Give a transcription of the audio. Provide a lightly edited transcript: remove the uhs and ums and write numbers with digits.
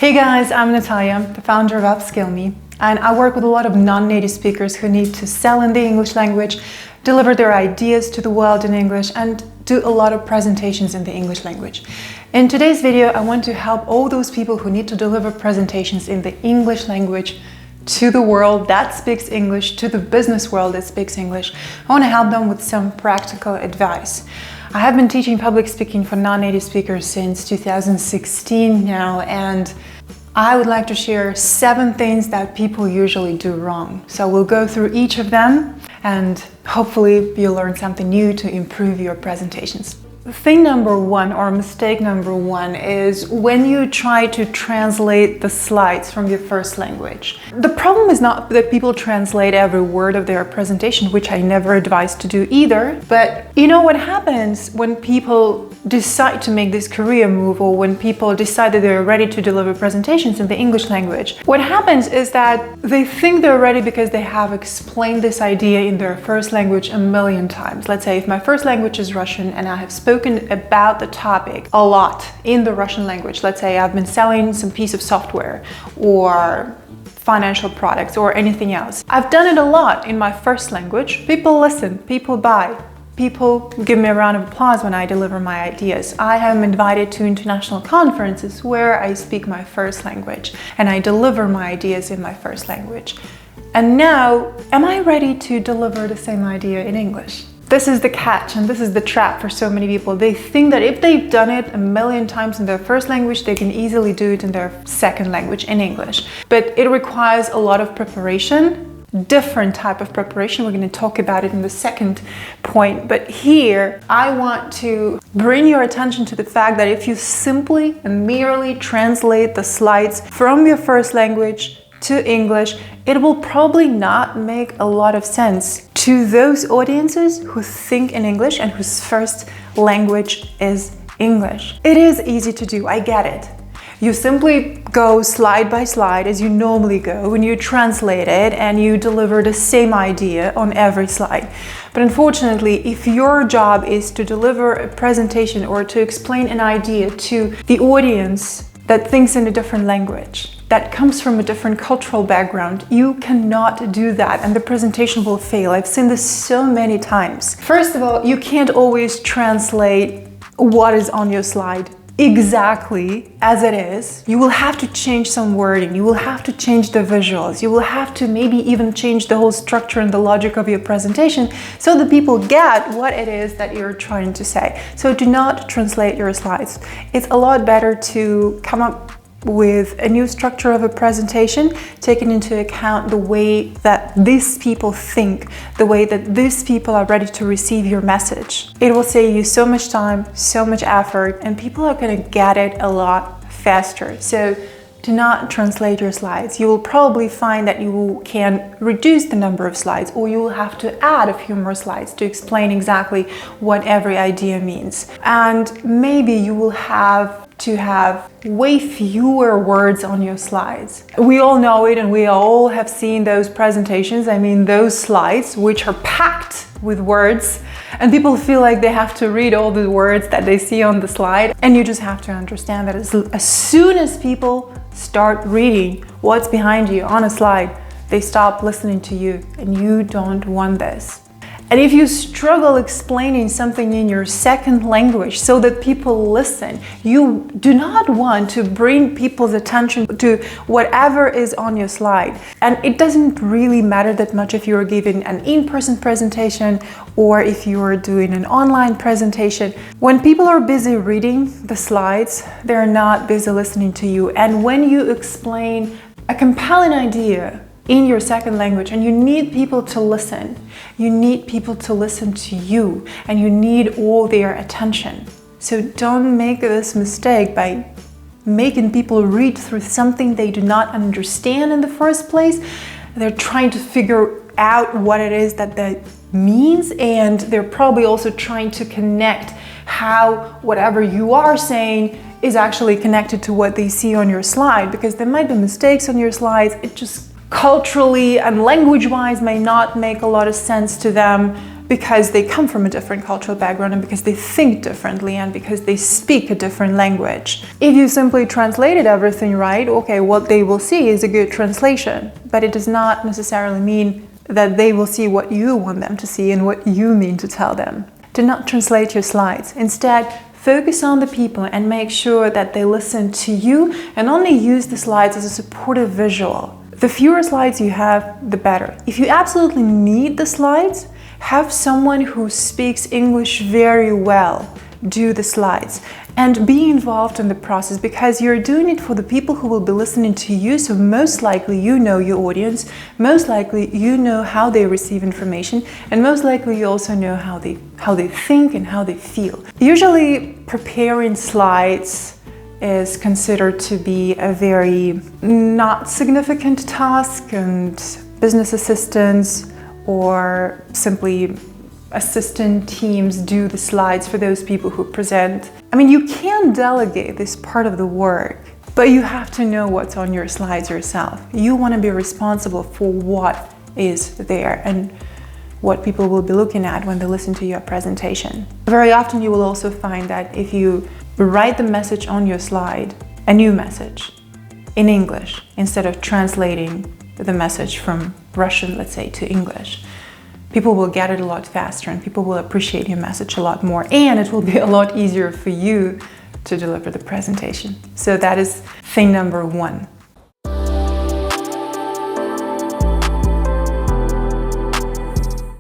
Hey guys, I'm Natalia, the founder of Upskill Me, and I work with a lot of non-native speakers who need to sell in the English language, deliver their ideas to the world in English, and do a lot of presentations in the English language. In today's video, I want to help all those people who need to deliver presentations in the English language to the world that speaks English, to the business world that speaks English. I want to help them with some practical advice. I have been teaching public speaking for non-native speakers since 2016 now, and I would like to share 7 things that people usually do wrong. So we'll go through each of them and hopefully you'll learn something new to improve your presentations. Thing number 1, or mistake number 1, is when you try to translate the slides from your first language. The problem is not that people translate every word of their presentation, which I never advise to do either, but you know what happens when people decide to make this career move, or when people decide that they're ready to deliver presentations in the English language. What happens is that they think they're ready because they have explained this idea in their first language a million times. Let's say if my first language is Russian and I have spoken about the topic a lot in the Russian language. Let's say I've been selling some piece of software or financial products or anything else. I've done it a lot in my first language. People listen, people buy. People give me a round of applause when I deliver my ideas. I am invited to international conferences where I speak my first language and I deliver my ideas in my first language. And now, am I ready to deliver the same idea in English? This is the catch and this is the trap for so many people. They think that if they've done it a million times in their first language, they can easily do it in their second language, in English. But it requires a lot of preparation, different type of preparation. We're going to talk about it in the second point. But here, I want to bring your attention to the fact that if you simply and merely translate the slides from your first language to English, it will probably not make a lot of sense to those audiences who think in English and whose first language is English. It is easy to do, I get it. You simply go slide by slide as you normally go when you translate it and you deliver the same idea on every slide. But unfortunately, if your job is to deliver a presentation or to explain an idea to the audience that thinks in a different language, that comes from a different cultural background, you cannot do that and the presentation will fail. I've seen this so many times. First of all, you can't always translate what is on your slide exactly as it is. You will have to change some wording, you will have to change the visuals, you will have to maybe even change the whole structure and the logic of your presentation so that people get what it is that you're trying to say. So do not translate your slides. It's a lot better to come up with a new structure of a presentation, taking into account the way that these people think, the way that these people are ready to receive your message. It will save you so much time, so much effort, and people are going to get it a lot faster. So do not translate your slides. You will probably find that you can reduce the number of slides, or you will have to add a few more slides to explain exactly what every idea means. And maybe you will have to have way fewer words on your slides. We all know it and we all have seen those presentations. I mean, those slides which are packed with words and people feel like they have to read all the words that they see on the slide. And you just have to understand that as soon as people start reading what's behind you on a slide, they stop listening to you, and you don't want this. And if you struggle explaining something in your second language so that people listen, you do not want to bring people's attention to whatever is on your slide. And it doesn't really matter that much if you're giving an in-person presentation or if you're doing an online presentation. When people are busy reading the slides, they're not busy listening to you. And when you explain a compelling idea in your second language and you need people to listen, you need people to listen to you and you need all their attention. So don't make this mistake by making people read through something they do not understand in the first place. They're trying to figure out what it is that means, and they're probably also trying to connect how whatever you are saying is actually connected to what they see on your slide, because there might be mistakes on your slides. It just culturally and language-wise may not make a lot of sense to them, because they come from a different cultural background and because they think differently and because they speak a different language. If you simply translated everything right, okay, what they will see is a good translation, but it does not necessarily mean that they will see what you want them to see and what you mean to tell them. Do not translate your slides. Instead, focus on the people and make sure that they listen to you and only use the slides as a supportive visual. The fewer slides you have, the better. If you absolutely need the slides, have someone who speaks English very well do the slides and be involved in the process, because you're doing it for the people who will be listening to you. So most likely you know your audience, most likely you know how they receive information, and most likely you also know how they think and how they feel. Usually preparing slides is considered to be a very not significant task, and business assistants or simply assistant teams do the slides for those people who present. I mean, you can delegate this part of the work, but you have to know what's on your slides yourself. You want to be responsible for what is there and what people will be looking at when they listen to your presentation. Very often you will also find that if you write the message on your slide, a new message, in English, instead of translating the message from Russian, let's say, to English, people will get it a lot faster and people will appreciate your message a lot more, and it will be a lot easier for you to deliver the presentation. So that is thing number one.